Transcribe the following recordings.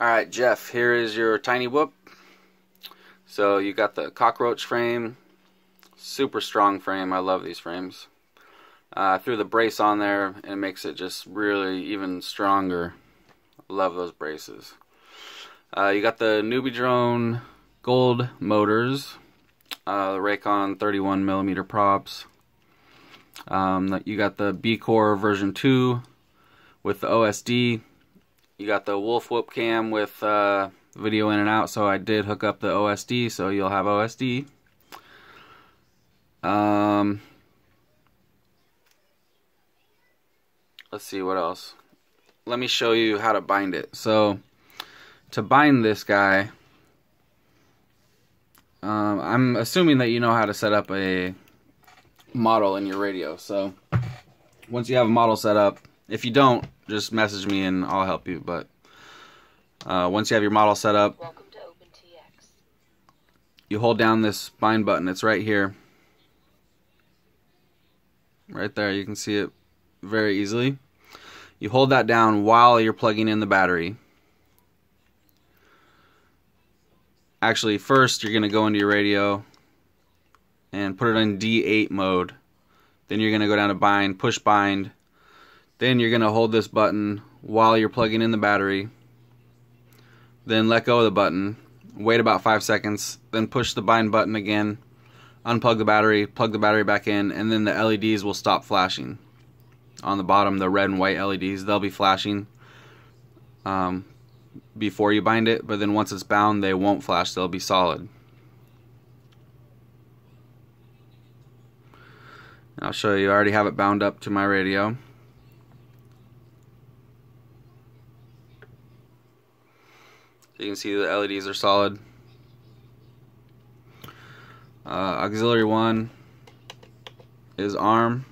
Alright, Jeff, here is your Tiny Whoop. So you got the cockroach frame, super strong frame. I love these frames. I threw the brace on there and it makes it just really even stronger. Love those braces. You got the Nubidrone gold motors, the Raycon 31mm props. You got the B-Core version 2 with the OSD. You got the Wolf Whoop cam with video in and out, so I did hook up the OSD, so you'll have OSD. Let's see what else. Let me show you how to bind it. So to bind this guy, I'm assuming that you know how to set up a model in your radio. So once you have a model set up, if you don't, just message me and I'll help you. But once you have your model set up, Welcome to OpenTX. You hold down this bind button. It's right here. Right there, you can see it very easily. You hold that down while you're plugging in the battery. Actually, first you're going to go into your radio and put it in D8 mode. Then you're going to go down to bind, push bind. Then you're going to hold this button while you're plugging in the battery. Then let go of the button. Wait about 5 seconds. Then push the bind button again. Unplug the battery, plug the battery back in, and then the LEDs will stop flashing. On the bottom, the red and white LEDs, they'll be flashing before you bind it, but then once it's bound, they won't flash, they'll be solid. And I'll show you, I already have it bound up to my radio. So you can see the LEDs are solid. Auxiliary 1 is ARM,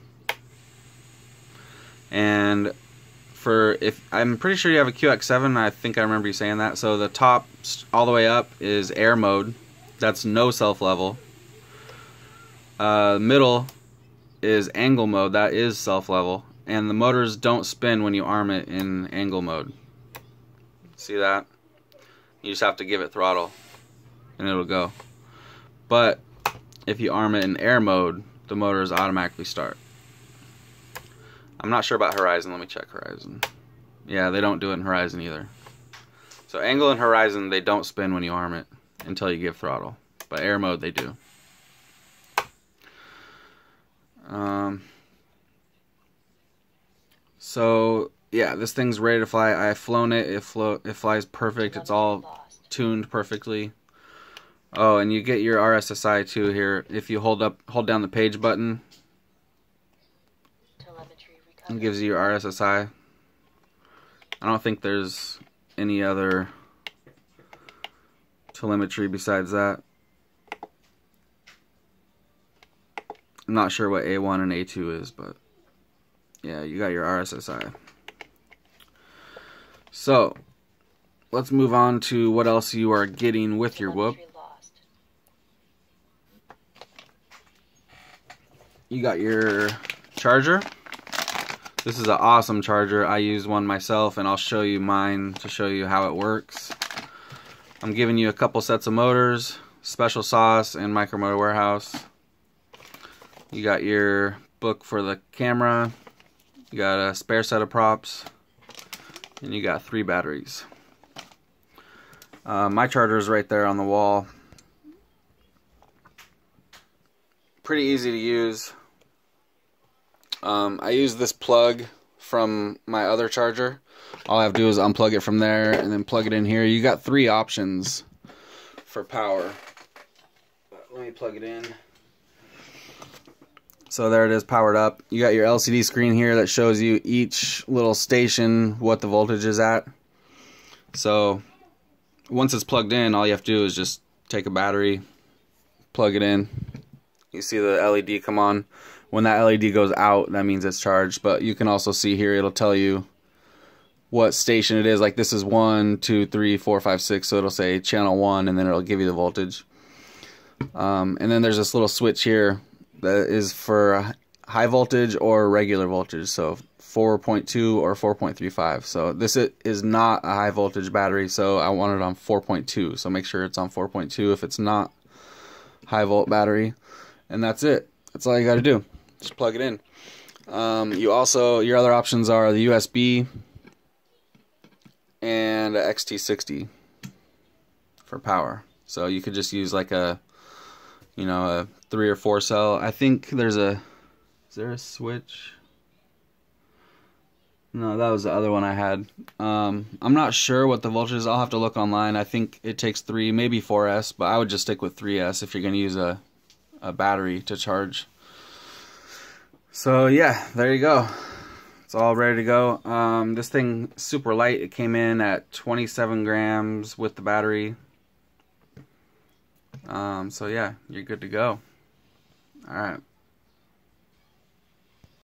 and I'm pretty sure you have a QX7. I think I remember you saying that. So the top all the way up is air mode. That's no self level. Middle is angle mode. That is self level, and the motors don't spin when you arm it in angle mode. See that? You just have to give it throttle and it'll go. But if you arm it in air mode, the motors automatically start. I'm not sure about Horizon. Let me check Horizon. Yeah, they don't do it in Horizon either. So angle and Horizon, they don't spin when you arm it until you give throttle. But air mode, they do. So yeah, this thing's ready to fly. I've flown it. It flies perfect. It's all tuned perfectly. Oh, and you get your RSSI too here. If you hold down the page button, it gives you your RSSI. I don't think there's any other telemetry besides that. I'm not sure what A1 and A2 is, but yeah, you got your RSSI. So let's move on to what else you are getting with your Whoop. You got your charger. This is an awesome charger. I use one myself, and I'll show you mine to show you how it works. I'm giving you a couple sets of motors, Special Sauce and Micromotor Warehouse. You got your book for the camera. You got a spare set of props, and you got 3 batteries. My charger is right there on the wall. Pretty easy to use. I use this plug from my other charger. All I have to do is unplug it from there and then plug it in here. You got 3 options for power. Let me plug it in. So there it is, powered up. You got your LCD screen here that shows you each little station, what the voltage is at. So once it's plugged in, all you have to do is just take a battery, plug it in. You see the LED come on. When that LED goes out, that means it's charged. But you can also see here, it'll tell you what station it is. Like this is 1, 2, 3, 4, 5, 6. So it'll say channel 1, and then it'll give you the voltage. And then there's this little switch here that is for high voltage or regular voltage. So 4.2 or 4.35. So this is not a high voltage battery, so I want it on 4.2. So make sure it's on 4.2 if it's not high volt battery, and that's it. That's all you got to do. Just plug it in. Your other options are the USB and a XT60 for power. So you could just use like a 3 or 4 cell. I think is there a switch? No, that was the other one I had. I'm not sure what the voltage is. I'll have to look online. I think it takes 3, maybe 4S, but I would just stick with 3S if you're going to use a battery to charge. So yeah, there you go. It's all ready to go. This thing is super light. It came in at 27 grams with the battery. So yeah, you're good to go. Alright.